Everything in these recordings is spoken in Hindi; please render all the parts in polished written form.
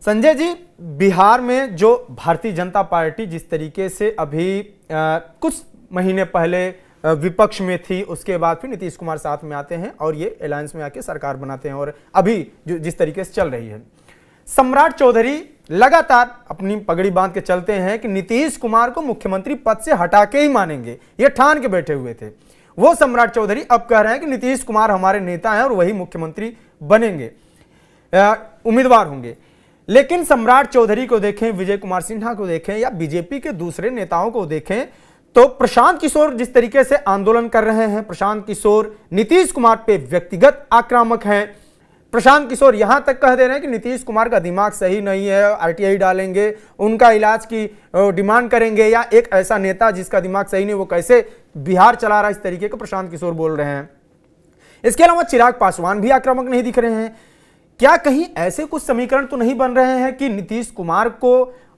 संजय जी, बिहार में जो भारतीय जनता पार्टी जिस तरीके से अभी कुछ महीने पहले विपक्ष में थी, उसके बाद फिर नीतीश कुमार साथ में आते हैं और ये अलायंस में आके सरकार बनाते हैं, और अभी जो जिस तरीके से चल रही है, सम्राट चौधरी लगातार अपनी पगड़ी बांध के चलते हैं कि नीतीश कुमार को मुख्यमंत्री पद से हटा के ही मानेंगे, ये ठान के बैठे हुए थे। वो सम्राट चौधरी अब कह रहे हैं कि नीतीश कुमार हमारे नेता हैं और वही मुख्यमंत्री बनेंगे, उम्मीदवार होंगे। लेकिन सम्राट चौधरी को देखें, विजय कुमार सिन्हा को देखें या बीजेपी के दूसरे नेताओं को देखें, तो प्रशांत किशोर जिस तरीके से आंदोलन कर रहे हैं, प्रशांत किशोर नीतीश कुमार पे व्यक्तिगत आक्रामक हैं। प्रशांत किशोर यहां तक कह दे रहे हैं कि नीतीश कुमार का दिमाग सही नहीं है, आरटीआई डालेंगे, उनका इलाज की डिमांड करेंगे, या एक ऐसा नेता जिसका दिमाग सही नहीं वो कैसे बिहार चला रहा है, इस तरीके का प्रशांत किशोर बोल रहे हैं। इसके अलावा चिराग पासवान भी आक्रामक नहीं दिख रहे हैं। क्या कहीं ऐसे कुछ समीकरण तो नहीं बन रहे हैं कि नीतीश कुमार को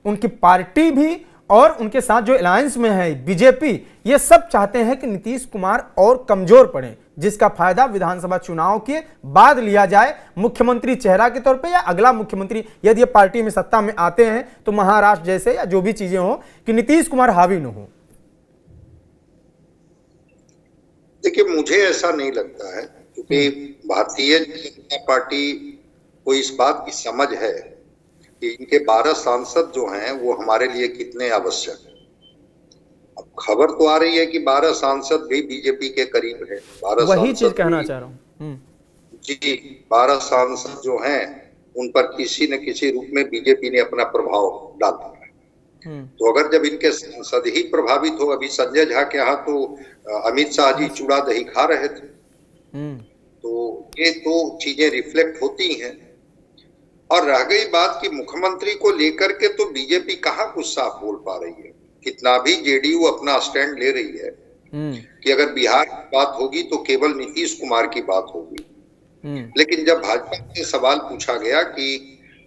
उनकी पार्टी भी और उनके साथ जो अलायंस में है बीजेपी, ये सब चाहते हैं कि नीतीश कुमार और कमजोर पड़े, जिसका फायदा विधानसभा चुनाव के बाद लिया जाए मुख्यमंत्री चेहरा के तौर पे, या अगला मुख्यमंत्री यदि ये पार्टी में सत्ता में आते हैं तो महाराष्ट्र जैसे या जो भी चीजें हो कि नीतीश कुमार हावी न हो? देखिए, मुझे ऐसा नहीं लगता है, क्योंकि भारतीय जनता पार्टी को इस बात की समझ है कि इनके 12 सांसद जो हैं वो हमारे लिए कितने आवश्यक हैं। अब खबर तो आ रही है कि 12 सांसद भी बीजेपी के करीब है। 12 वही चीज कहना चाह रहा हूँ जी, 12 सांसद जो हैं उन पर किसी न किसी रूप में बीजेपी ने अपना प्रभाव डाला है। तो अगर जब इनके सांसद ही प्रभावित हो, अभी संजय झा के यहाँ तो अमित शाह जी चूड़ा दही खा रहे थे, तो ये तो चीजें रिफ्लेक्ट होती हैं। और रह गई बात कि मुख्यमंत्री को लेकर के, तो बीजेपी कहाँ कुछ साफ बोल पा रही है। कितना भी जेडीयू अपना स्टैंड ले रही है कि अगर बिहार की बात होगी तो केवल नीतीश कुमार की बात होगी, लेकिन जब भाजपा से सवाल पूछा गया कि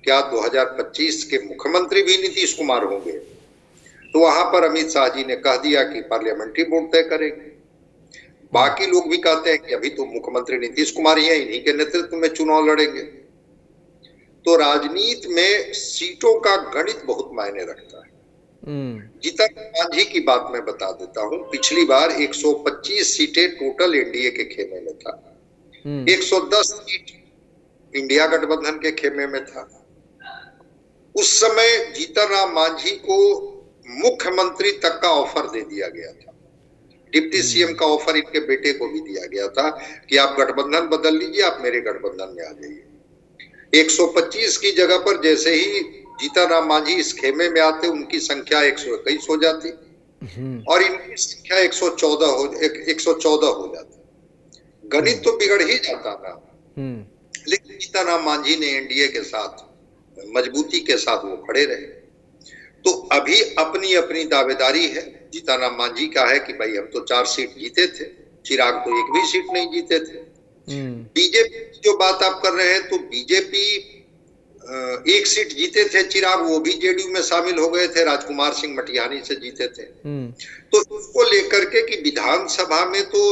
क्या 2025 के मुख्यमंत्री भी नीतीश कुमार होंगे, तो वहां पर अमित शाह जी ने कह दिया कि पार्लियामेंट्री बोर्ड तय करेंगे। बाकी लोग भी कहते हैं कि अभी तो मुख्यमंत्री नीतीश कुमार ही है, इन्हीं के नेतृत्व में चुनाव लड़ेंगे। तो राजनीति में सीटों का गणित बहुत मायने रखता है। जीतन मांझी की बात मैं बता देता हूं। पिछली बार 125 सीटें टोटल एनडीए के खेमे में था, 110 सीट इंडिया गठबंधन के खेमे में था। उस समय जीतन राम मांझी को मुख्यमंत्री तक का ऑफर दे दिया गया था, डिप्टी सीएम का ऑफर इनके बेटे को भी दिया गया था कि आप गठबंधन बदल लीजिए, आप मेरे गठबंधन में आ जाइए। 125 की जगह पर जैसे ही जीतन राम मांझी इस खेमे में आते, उनकी संख्या 121 हो जाती और इनकी संख्या 114 हो जाती। गणित तो बिगड़ ही जाता था, लेकिन जीतन राम मांझी ने एनडीए के साथ मजबूती के साथ वो खड़े रहे। तो अभी अपनी अपनी दावेदारी है। जीतन राम मांझी का है कि भाई हम तो 4 सीट जीते थे, चिराग तो एक भी सीट नहीं जीते थे। बीजेपी जो बात आप कर रहे हैं, तो बीजेपी 1 सीट जीते थे चिराग, वो भी जेडीयू में शामिल हो गए थे, राजकुमार सिंह मटिहानी से जीते थे। तो उसको लेकर के कि विधानसभा में तो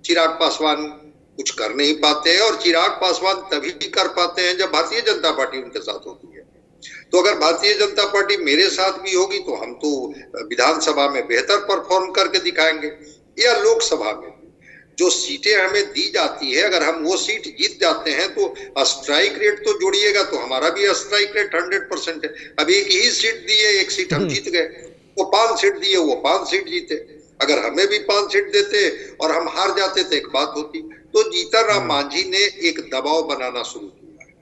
चिराग पासवान कुछ कर नहीं पाते हैं, और चिराग पासवान तभी कर पाते हैं जब भारतीय जनता पार्टी उनके साथ होती है। तो अगर भारतीय जनता पार्टी मेरे साथ भी होगी तो हम तो विधानसभा में बेहतर परफॉर्म करके दिखाएंगे, या लोकसभा में जो सीटें हमें दी जाती है, अगर हम वो सीट जीत जाते हैं तो स्ट्राइक रेट तो जोड़िएगा तो हमारा भी स्ट्राइक रेट 100% है। अब एक ही सीट दी है, 1 सीट हम जीत गए, वो 5 सीट दिए, वो 5 सीट जीते। अगर हमें भी 5 सीट देते और हम हार जाते तो एक बात होती। तो जीतन राम मांझी ने एक दबाव बनाना शुरू किया है।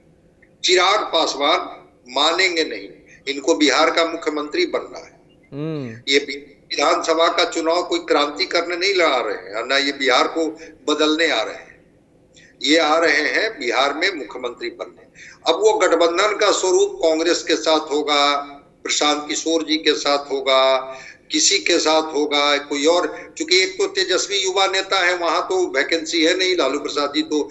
चिराग पासवान मानेंगे नहीं, इनको बिहार का मुख्यमंत्री बनना है। ये विधानसभा का चुनाव कोई क्रांति करने नहीं लड़ा रहे हैं, ना ये बिहार को बदलने आ रहे हैं, ये आ रहे हैं बिहार में मुख्यमंत्री बनने। अब वो गठबंधन का स्वरूप कांग्रेस के साथ होगा, प्रशांत किशोर जी के साथ होगा, किसी के साथ होगा, कोई और। चूंकि एक तो तेजस्वी युवा नेता है, वहां तो वैकेंसी है नहीं। लालू प्रसाद जी तो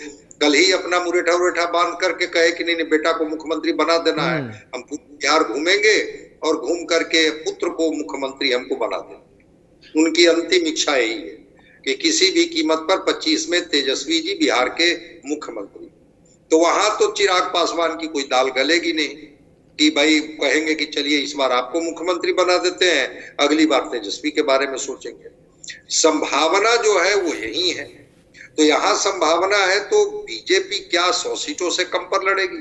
कल ही अपना मुरेठा बांध करके कहे कि नहीं बेटा को मुख्यमंत्री बना देना है, हम बिहार घूमेंगे और घूम करके पुत्र को मुख्यमंत्री हमको बना देना। उनकी अंतिम इच्छा यही है कि किसी भी कीमत पर 25 में तेजस्वी जी बिहार के मुख्यमंत्री। तो वहां तो चिराग पासवान की कोई दाल गलेगी नहीं। कि भाई कहेंगे कि चलिए इस बार आपको मुख्यमंत्री बना देते हैं, अगली बार तेजस्वी के बारे में सोचेंगे। संभावना जो है वो यही है। तो यहाँ संभावना है तो बीजेपी क्या 100 सीटों से कम पर लड़ेगी?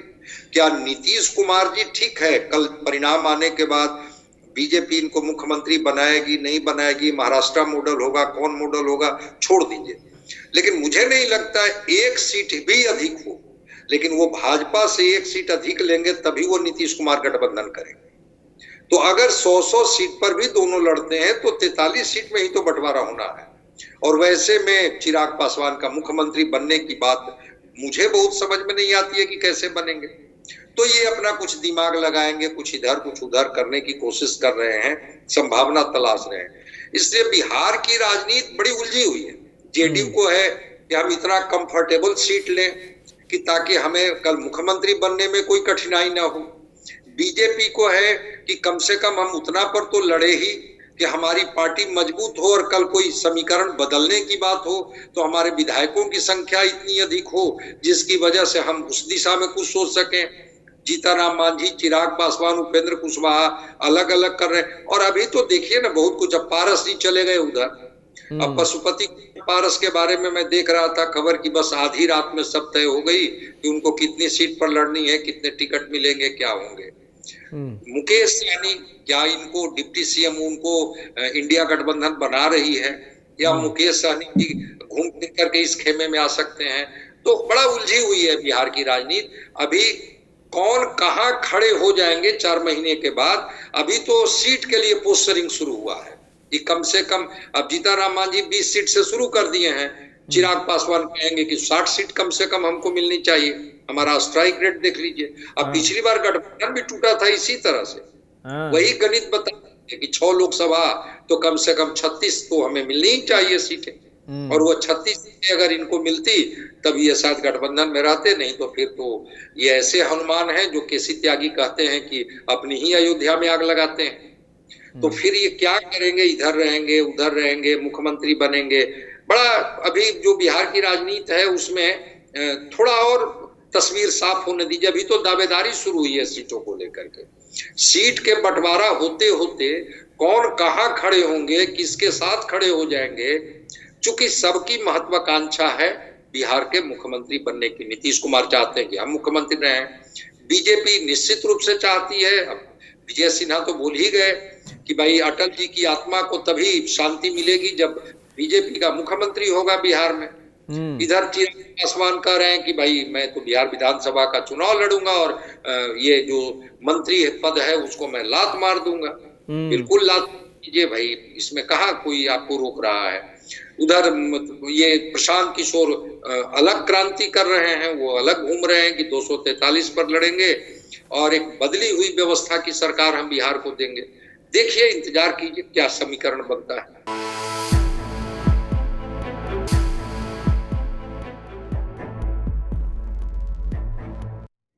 क्या नीतीश कुमार जी ठीक है, कल परिणाम आने के बाद बीजेपी इनको मुख्यमंत्री बनाएगी नहीं बनाएगी, महाराष्ट्र मॉडल होगा, कौन मॉडल होगा, छोड़ दीजिए। लेकिन मुझे नहीं लगता है एक सीट भी अधिक हो, लेकिन वो भाजपा से एक सीट अधिक लेंगे तभी वो नीतीश कुमार गठबंधन करेंगे। तो अगर 100 सीट पर भी दोनों लड़ते हैं तो 43 सीट में ही तो बंटवारा होना है। और वैसे में चिराग पासवान का मुख्यमंत्री बनने की बात मुझे बहुत समझ में नहीं आती है कि कैसे बनेंगे। तो ये अपना कुछ दिमाग लगाएंगे, कुछ इधर कुछ उधर करने की कोशिश कर रहे हैं, संभावना तलाश रहे हैं। इसलिए बिहार की राजनीति बड़ी उलझी हुई है। जेडीयू को है कि हम इतना कंफर्टेबल सीट लें कि ताकि हमें कल मुख्यमंत्री बनने में कोई कठिनाई ना हो। बीजेपी को है कि कम से कम हम उतना पर तो लड़े ही कि हमारी पार्टी मजबूत हो और कल कोई समीकरण बदलने की बात हो तो हमारे विधायकों की संख्या इतनी अधिक हो जिसकी वजह से हम उस दिशा में कुछ सोच सकें। जीतनराम मांझी, चिराग पासवान, उपेंद्र कुशवाहा अलग अलग कर रहे हैं। और अभी तो देखिए ना बहुत कुछ, अब पारस जी चले गए उधर। अब पशुपति पारस के बारे में मैं देख रहा था खबर की बस आधी रात में सब तय हो गई कि उनको कितनी सीट पर लड़नी है, कितने टिकट मिलेंगे, क्या होंगे। मुकेश सहनी, क्या इनको डिप्टी सीएम उनको इंडिया गठबंधन बना रही है या मुकेश सहनी भी घूम फिर करके इस खेमे में आ सकते हैं? तो बड़ा उलझी हुई है बिहार की राजनीति। अभी कौन कहां खड़े हो जाएंगे 4 महीने के बाद, अभी तो सीट के लिए पोस्टरिंग शुरू हुआ है कि कम से कम अब जीतनराम मांझी 20 सीट से शुरू कर दिए हैं। चिराग पासवान कहेंगे कि 60 सीट कम से कम हमको मिलनी चाहिए, हमारा स्ट्राइक रेट देख लीजिए। अब पिछली बार गठबंधन भी टूटा था इसी तरह से, वही गणित बताते कि 6 लोकसभा तो कम से कम 36 तो हमें मिलनी ही चाहिए सीटें, और वो 36 सीटें अगर इनको मिलती तब ये शायद गठबंधन में रहते, नहीं तो फिर तो ये ऐसे हनुमान हैं जो केसी त्यागी कहते हैं कि अपनी ही अयोध्या में आग लगाते हैं। तो फिर ये क्या करेंगे, इधर रहेंगे उधर रहेंगे, मुख्यमंत्री बनेंगे। बड़ा अभी जो बिहार की राजनीति है उसमें थोड़ा और तस्वीर साफ होने दीजिए। अभी तो दावेदारी शुरू हुई है सीटों को लेकर के। सीट के बंटवारा होते होते कौन कहां खड़े होंगे, किसके साथ खड़े हो जाएंगे, चूंकि सबकी महत्वाकांक्षा है बिहार के मुख्यमंत्री बनने की। नीतीश कुमार चाहते हैं कि हम मुख्यमंत्री रहें, बीजेपी निश्चित रूप से चाहती है। अब विजय सिन्हा तो बोल ही गए कि भाई अटल जी की आत्मा को तभी शांति मिलेगी जब बीजेपी का मुख्यमंत्री होगा बिहार में। इधर चिराग पासवान कह रहे हैं कि भाई मैं तो बिहार विधानसभा का चुनाव लड़ूंगा और ये जो मंत्री पद है उसको मैं लात मार दूंगा। बिल्कुल लात कीजिए भाई, इसमें कहाँ कोई आपको रोक रहा है। उधर ये प्रशांत किशोर अलग क्रांति कर रहे हैं, वो अलग घूम रहे हैं कि 243 पर लड़ेंगे और एक बदली हुई व्यवस्था की सरकार हम बिहार को देंगे। देखिए, इंतजार कीजिए क्या समीकरण बनता है।